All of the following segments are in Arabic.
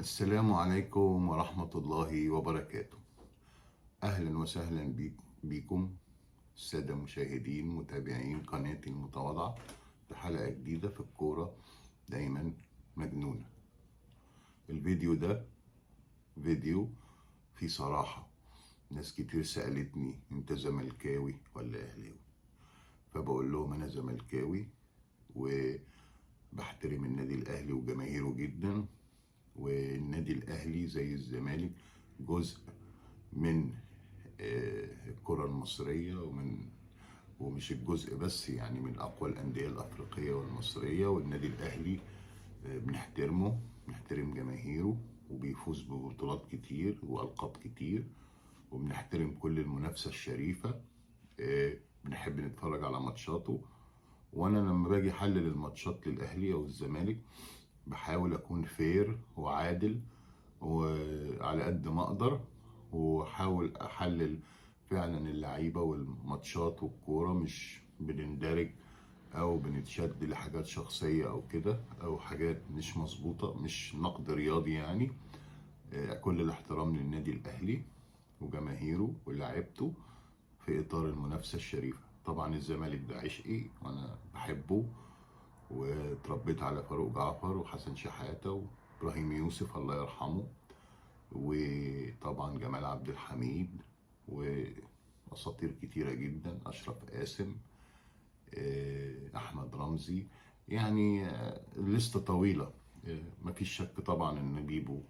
السلام عليكم ورحمة الله وبركاته. أهلا وسهلا بكم السادة مشاهدين متابعين قناتي المتواضعة بحلقة جديدة في الكورة دايما مجنونة. الفيديو ده فيديو فيه صراحة. ناس كتير سألتني انت زملكاوي ولا أهلاوي؟ فبقول لهم أنا زملكاوي وبحترم النادي الأهلي وجماهيره جدا، والنادي الأهلي زي الزمالك جزء من الكرة المصرية ومش الجزء بس، يعني من أقوى الأندية الأفريقية والمصرية. والنادي الأهلي بنحترمه، بنحترم جماهيره وبيفوز ببطولات كتير وألقاب كتير، وبنحترم كل المنافسة الشريفة. بنحب نتفرج على ماتشاته، وأنا لما باجي أحلل الماتشات للأهلي أو الزمالك بحاول أكون فير وعادل وعلى قد ما أقدر، وحاول أحلل فعلا اللعيبة والماتشات والكورة، مش بنندرج أو بنتشد لحاجات شخصية أو كده أو حاجات مش مظبوطة، مش نقد رياضي يعني. كل الاحترام للنادي الأهلي وجماهيره ولاعيبته في إطار المنافسة الشريفة. طبعا الزمالك ده عشقي وأنا بحبه، واتربيت على فاروق جعفر وحسن شحاتة وإبراهيم يوسف الله يرحمه، وطبعا جمال عبد الحميد وأساطير كتيرة جدا، أشرف قاسم، أحمد رمزي، يعني الليستة طويلة. مفيش شك طبعا إن بيبو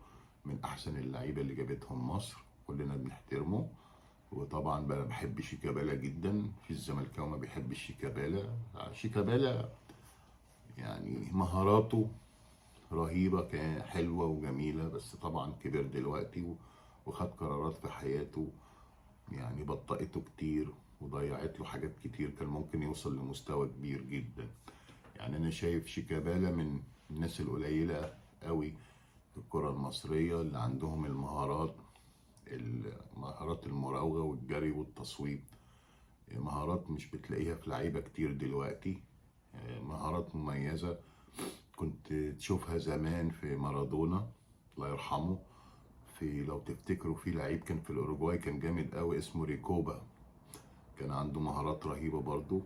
من أحسن اللعيبة اللي جابتهم مصر، كلنا بنحترمه. وطبعا بحب شيكابالا جدا، في الزمالكاوي ما بيحبش شيكابالا. شيكابالا يعني مهاراته رهيبة، كان حلوة وجميلة، بس طبعا كبر دلوقتي وخد قرارات في حياته يعني بطئته كتير وضيعت له حاجات كتير، كان ممكن يوصل لمستوى كبير جدا. يعني أنا شايف شيكابالا من الناس القليلة قوي في الكرة المصرية اللي عندهم المهارات المراوغة والجري والتصويب. مهارات مش بتلاقيها في لعيبة كتير دلوقتي، مهارات مميزة كنت تشوفها زمان في مارادونا الله يرحمه. لو تفتكروا في لعيب كان في الأوروجواي كان جامد قوي اسمه ريكوبا، كان عنده مهارات رهيبة برضو.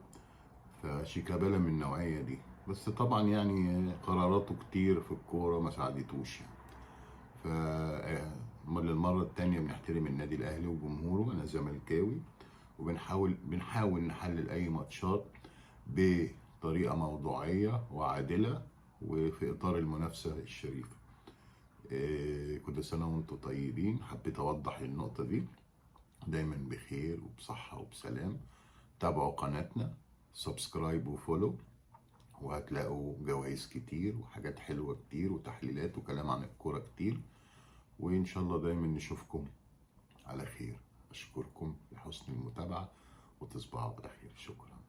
فشيكابالا من النوعية دي، بس طبعا يعني قراراته كتير في الكورة ما ساعدتوش يعني. للمرة التانية بنحترم النادي الأهلي وجمهوره. أنا زملكاوي وبنحاول نحلل أي ماتشات بطريقة موضوعية وعادلة وفي إطار المنافسة الشريفة. كل سنة وانتم طيبين. حبيت أوضح النقطة دي. دايما بخير وبصحة وبسلام. تابعوا قناتنا، سبسكرايب وفولو، وهتلاقوا جوائز كتير وحاجات حلوة كتير وتحليلات وكلام عن الكورة كتير. وإن شاء الله دايما نشوفكم على خير. أشكركم لحسن المتابعة وتصبحوا على خير. شكرا.